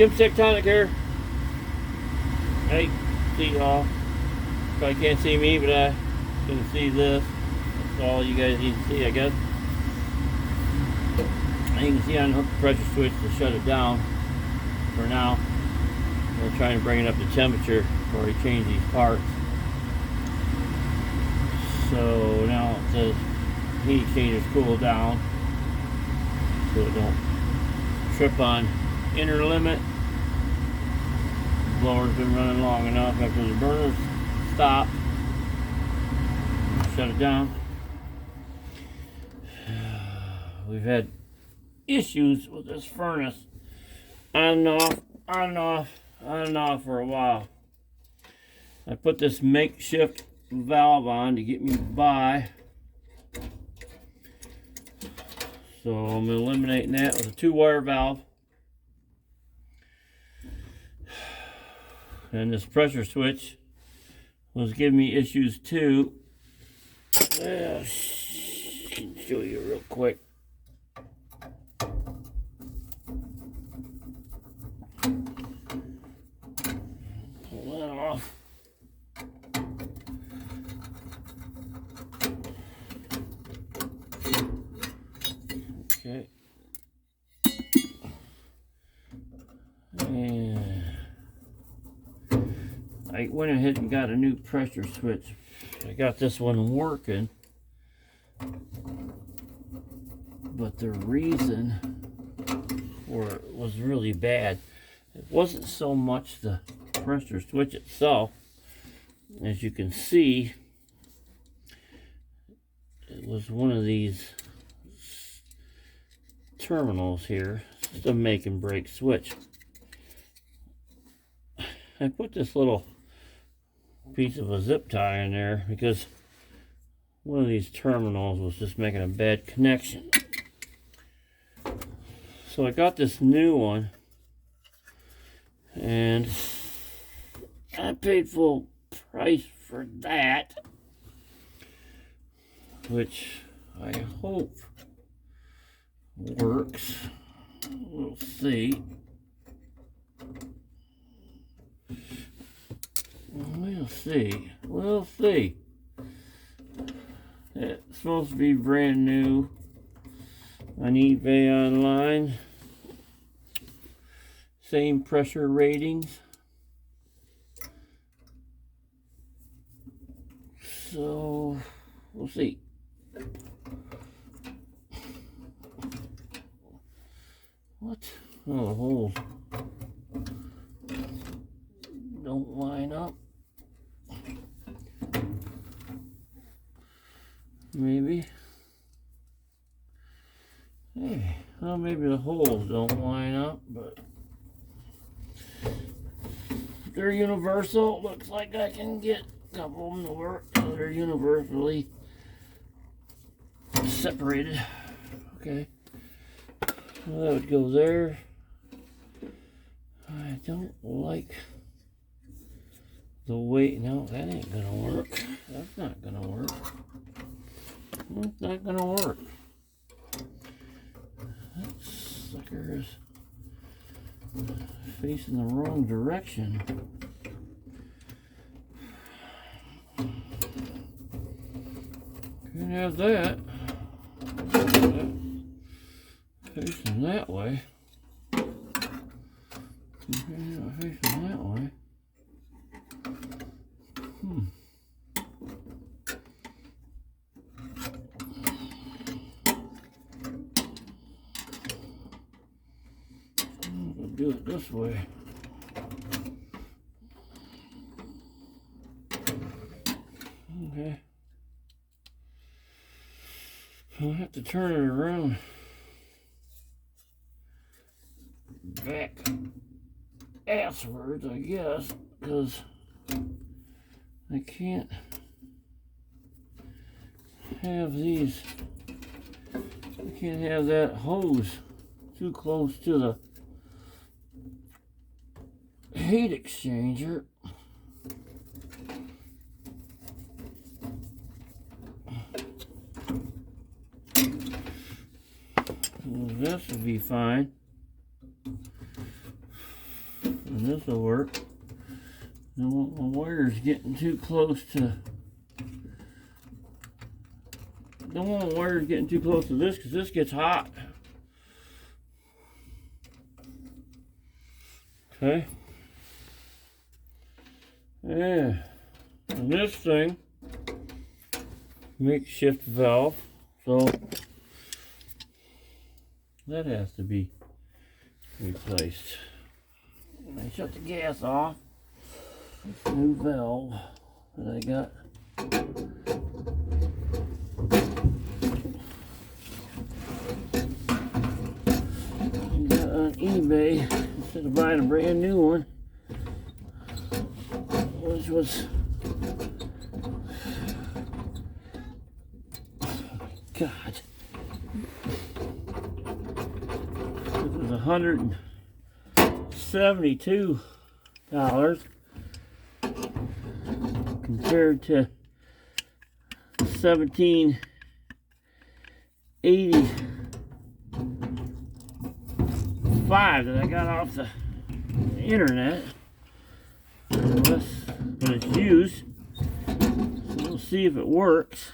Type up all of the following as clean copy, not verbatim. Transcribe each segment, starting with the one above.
Tim Tectonic here. Hey, see y'all. Probably can't see me, but I can see this. That's all you guys need to see, I guess. And you can see I unhooked the pressure switch to shut it down for now. We'll try and bring it up to temperature before we change these parts. So now it says heat exchangers cool down, so it don't trip on inner limit. The blower's been running long enough after the burners stop. Shut it down. We've had issues with this furnace on and off, on and off, on and off for a while. I put this makeshift valve on to get me by. So I'm eliminating that with a 2-wire valve. And this pressure switch was giving me issues too. I can show you real quick. Pull that off. Okay. And I went ahead and got a new pressure switch. I got this one working, but the reason for it was really bad. It wasn't so much the pressure switch itself. As you can see, it was one of these terminals here. It's a make and break switch. I put this little piece of a zip tie in there because one of these terminals was just making a bad connection. So I got this new one, and I paid full price for that, which I hope works. We'll see. We'll see. We'll see. It's supposed to be brand new on eBay online. Same pressure ratings. So we'll see. What? Oh, the holes don't line up. Maybe. Hey, well, maybe the holes don't line up, but they're universal. Looks like I can get a couple of them to work. They're universally separated. Okay. Well, that would go there. I don't like the weight. No, that ain't gonna work. That's not gonna work. That's not gonna work. That sucker is facing the wrong direction. Can't have that. Facing that way. Facing that way. I'll do it this way. Okay. I'll have to turn it around back asswards, I guess, because I can't have these. I can't have that hose too close to the heat exchanger. This would be fine. and this will work. I don't want my wires getting too close to. Don't want my wires getting too close to this because this gets hot. Okay. Yeah. And this thing, makeshift valve, so that has to be replaced. I shut the gas off. New valve that I got. On eBay instead of buying a brand new one, which was God, it was $172 compared to $17.85 that I got off the internet. But it's used, so we'll see if it works.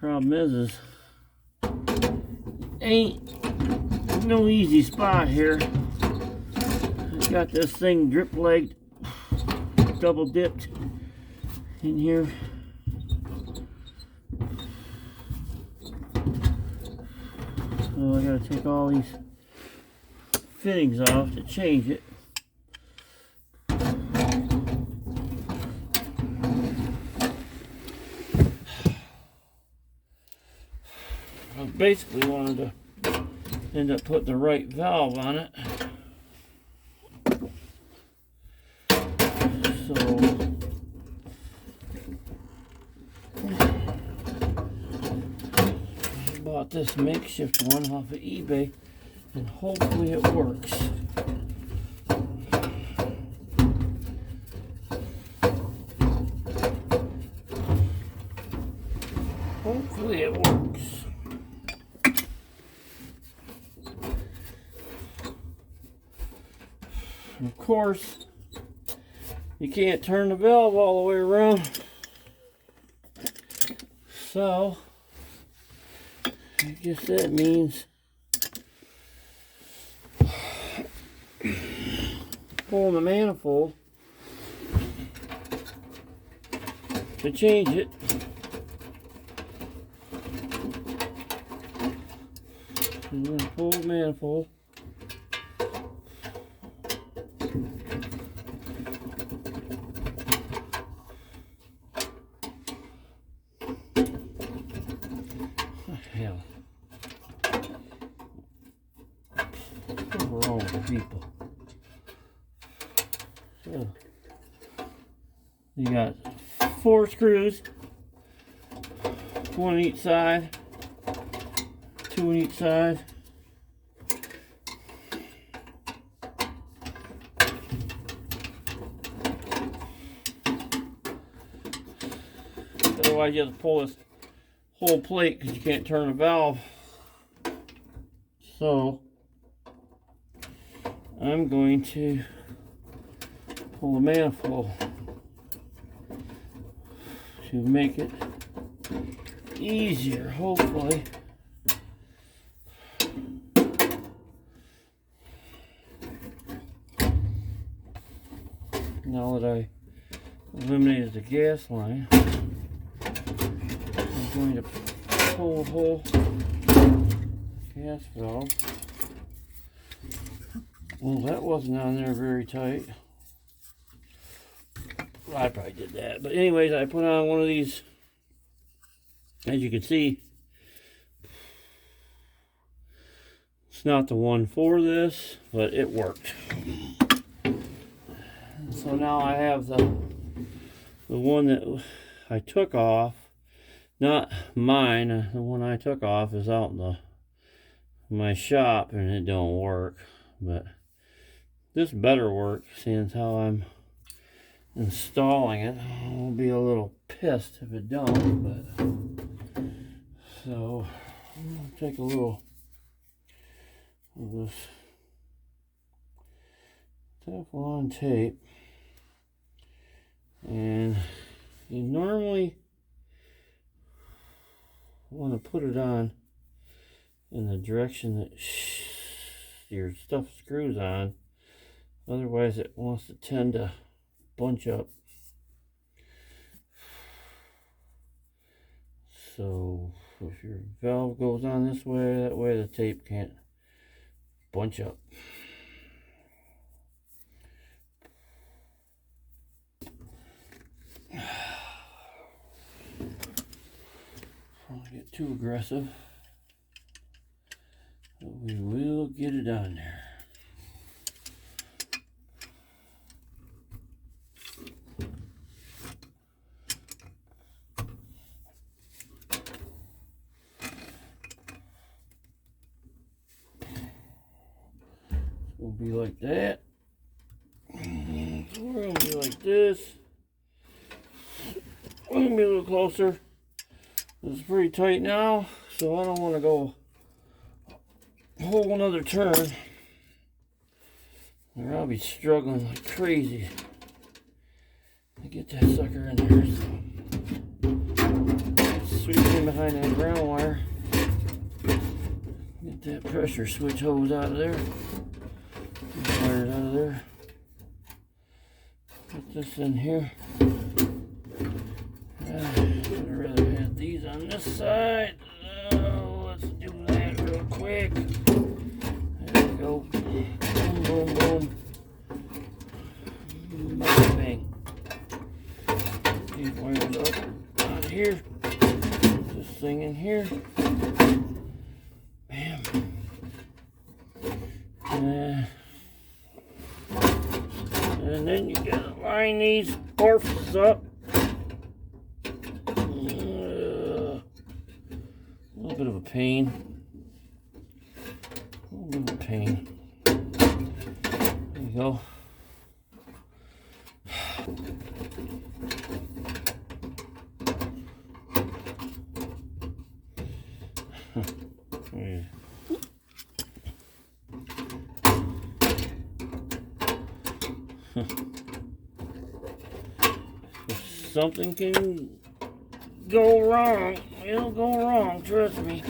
Problem is ain't no easy spot here. I've got this thing drip legged, double dipped in here. So I gotta take all these fittings off to change it. I basically wanted to end up putting the right valve on it. So I bought this makeshift one off of eBay, and hopefully it works. Hopefully it works. And of course, you can't turn the valve all the way around. So, I guess that means pulling the manifold to change it. I'm going to pull the manifold. Hell. What's wrong with people? So, you got 4 screws, 1 on each side, 2 on each side. Otherwise you have to pull this whole plate because you can't turn the valve. So I'm going to pull the manifold to make it easier, hopefully. Now that I eliminated the gas line, I'm going to pull the whole gas valve. Well, that wasn't on there very tight. Well, I probably did that. But anyways, I put on one of these. As you can see, it's not the one for this, but it worked. So now I have the one that I took off. Not mine. The one I took off is out in my shop, and it don't work. But this better work, seeing as how I'm installing it. I'll be a little pissed if it don't, but so I'll take a little of this Teflon tape, and you normally want to put it on in the direction that your stuff screws on, otherwise it wants to tend to bunch up. So if your valve goes on this way, that way the tape can't bunch up. Don't get too aggressive, but we will get it on there. It'll be like that. So we're gonna be like this. We're gonna be a little closer. It's pretty tight now, so I don't want to go a whole another turn, or I'll be struggling like crazy to get that sucker in there. So sweep in behind that ground wire. Get that pressure switch hose out of there. Get wires out of there. Put this in here. I'd rather have these on this side. Let's do that real quick. There we go. Boom, boom, boom. Bang, bang. These wires up out of here. Put this thing in here. Bam. And then you gotta line these orifices up. A little bit of a pain. A little bit of a pain. There you go. Yeah. If something can go wrong, it'll go wrong, trust me.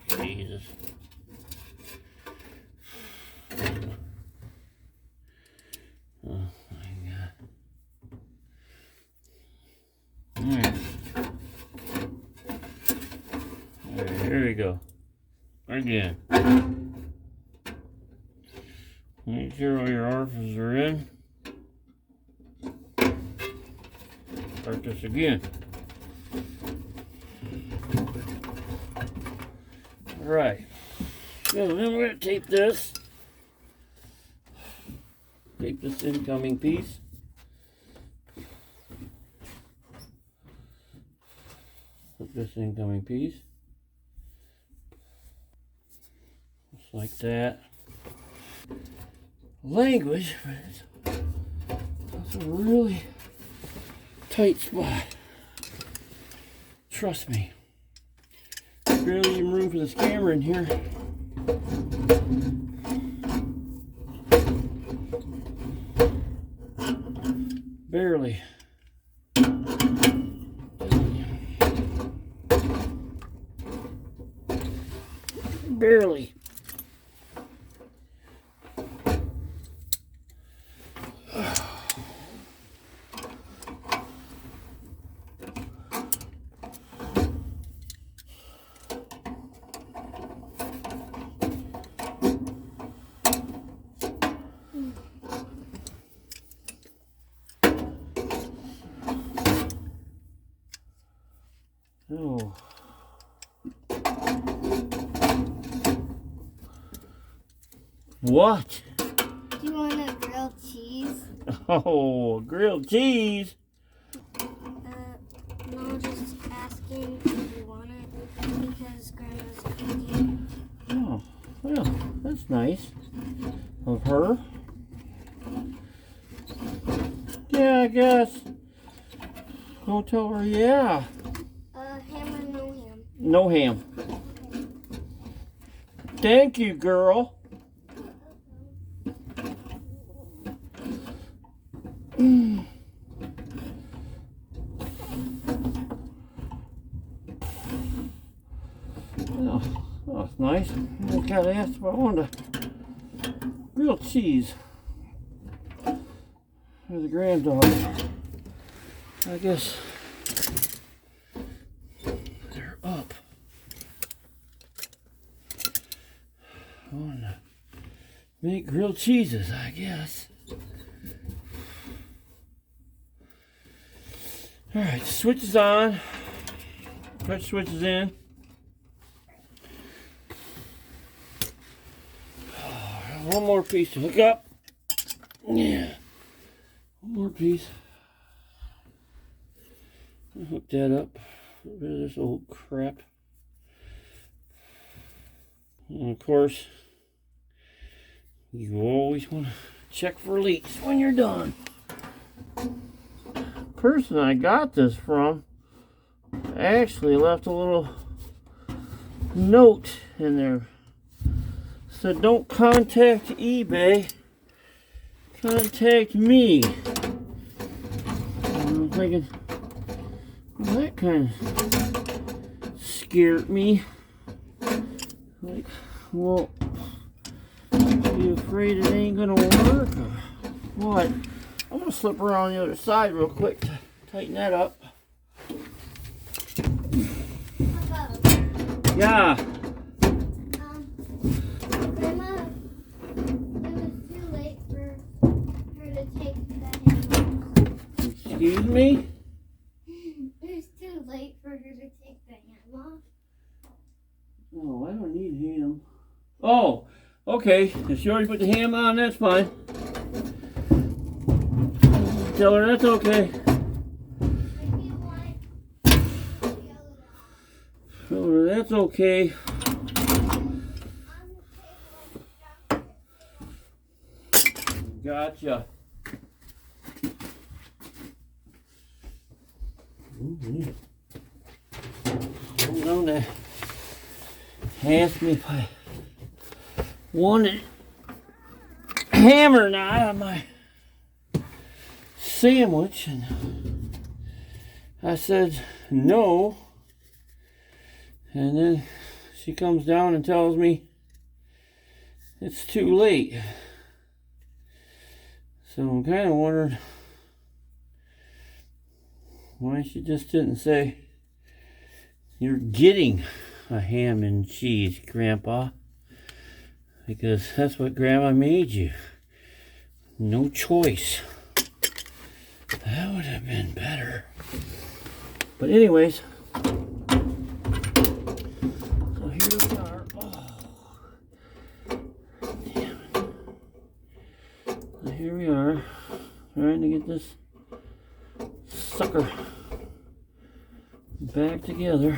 Jesus. Oh my God. Alright. Alright, here we go. Again. Make sure all your orifices are in. Start this again. Alright. So then we're going to tape this. Tape this incoming piece. Put this incoming piece. Just like that. Language, but it's a really tight spot. Trust me. Barely even room for this camera in here. Barely. Barely. Oh. What? Do you want a grilled cheese? Oh, grilled cheese? No, just asking if you want it because Grandma's cooking. Oh. nice of her. Yeah, I guess. Don't tell her, yeah. Ham or no ham? No ham. Thank you, girl. Oh, that's nice. I got asked if I wanted a grilled cheese for the granddaughter. I guess they're up. I want to make grilled cheeses, I guess. Alright, switch is on. Push switches in. One more piece to hook up. Yeah. One more piece. I'll hook that up. Get rid of this old crap. And of course, you always want to check for leaks when you're done. The person I got this from actually left a little note in there. Said, don't contact eBay, contact me. And I'm thinking, well, that kind of scared me. Like, well, are you afraid it ain't gonna work or what? I'm gonna slip around the other side real quick to tighten that up. Yeah. Grandma, it was too late for her to take the ham off. Excuse me? It was too late for her to take the ham off. Oh, I don't need ham. Oh, okay. If she already put the ham on, that's fine. Tell her that's okay. Tell her that's okay. Gotcha. Someone to ask me if I wanted ham or not on my sandwich, and I said no. And then she comes down and tells me it's too late. So I'm kind of wondering why she just didn't say, you're getting a ham and cheese, Grandpa. Because that's what Grandma made you. No choice. That would have been better. But anyways, so here we are. Oh, damn it. So here we are, trying to get this sucker back together.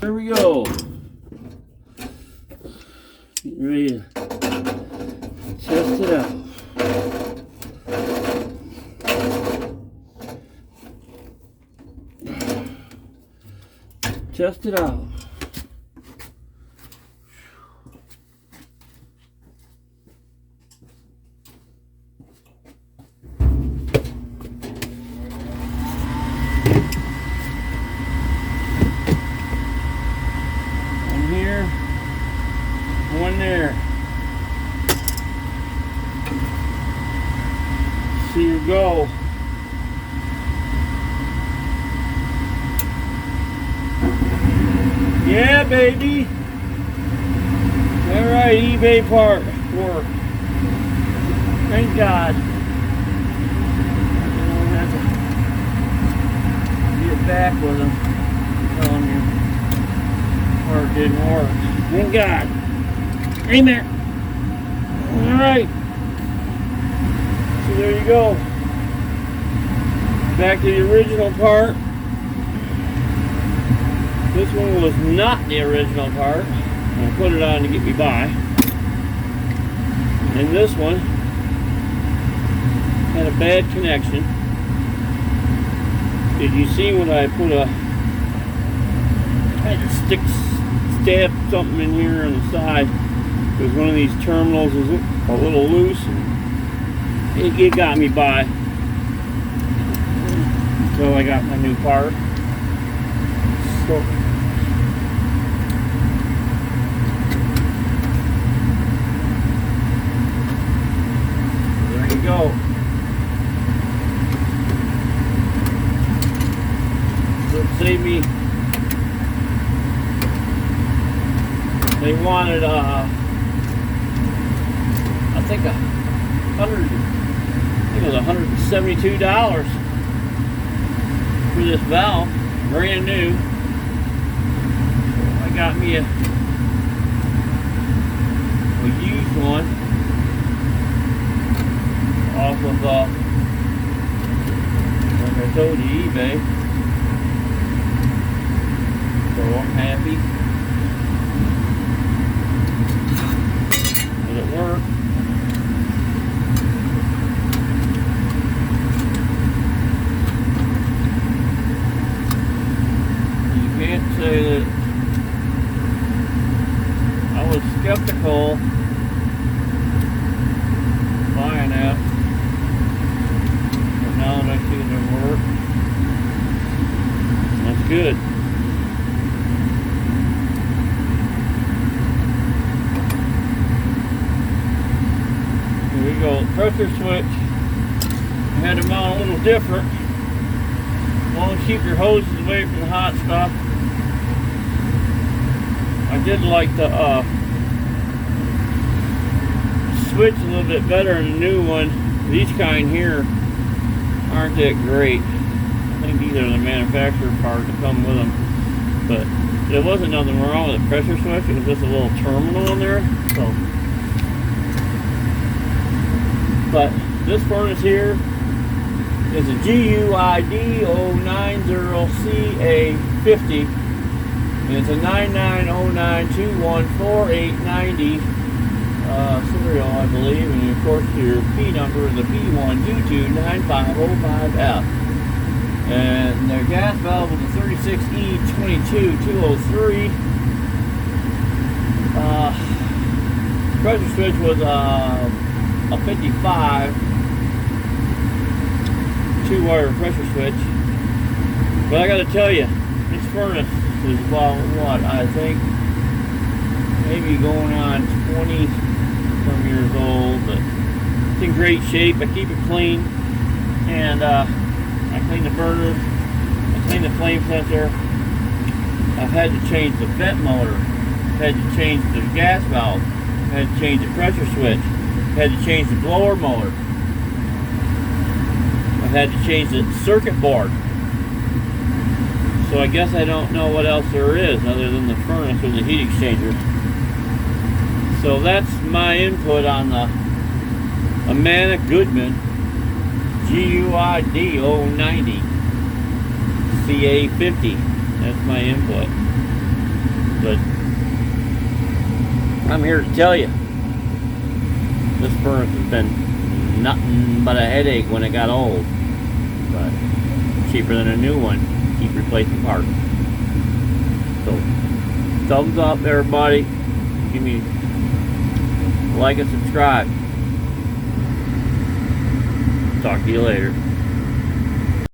Here we go. Getting ready to test it out. Test it out. One here, one there. See you go. Yeah, baby. All right, eBay part work. Thank God. I don't have to get back with them. I'm telling you, part didn't work. Thank God. Amen. All right. So there you go. Back to the original part. This one was not the original part. I put it on to get me by. And this one had a bad connection. Did you see when I put I had to stab something in here on the side, because one of these terminals is a little loose, and it got me by until I got my new part. So there you go. So it saved me. They wanted, I think it was $172 for this valve, brand new. I got me a used one off of, like I told you, eBay. So I'm happy. Will it work? You can't say that I was skeptical buying that, but now that I see it work, that's good. Here we go, pressure switch. I had them on a little different. Want to keep your hoses away from the hot stuff. I did like the switch a little bit better in the new one. These kind here aren't that great. I think these are the manufacturer parts that come with them. But there wasn't nothing wrong with the pressure switch. It was just a little terminal in there. So, but this furnace here is a GUID 090CA50. And it's a 9909214890 serial, I believe. And of course your P number is the P1229505F. And their gas valve was a 36E22203. Pressure switch was a 55 2-wire pressure switch. But I gotta tell you, this furnace is about what, I think maybe going on 20 some years old, but it's in great shape. I keep it clean, and I clean the burners, I clean the flame sensor. I've had to change the vent motor, I've had to change the gas valve, I've had to change the pressure switch, I've had to change the blower motor, I've had to change the circuit board. So I guess I don't know what else there is other than the furnace or the heat exchanger. So that's my input on the Amana Goodman GUID 090 CA50. That's my input. But I'm here to tell you, this furnace has been nothing but a headache when it got old. But cheaper than a new one. Keep replacing parts. So thumbs up everybody. Give me a like and subscribe. Talk to you later.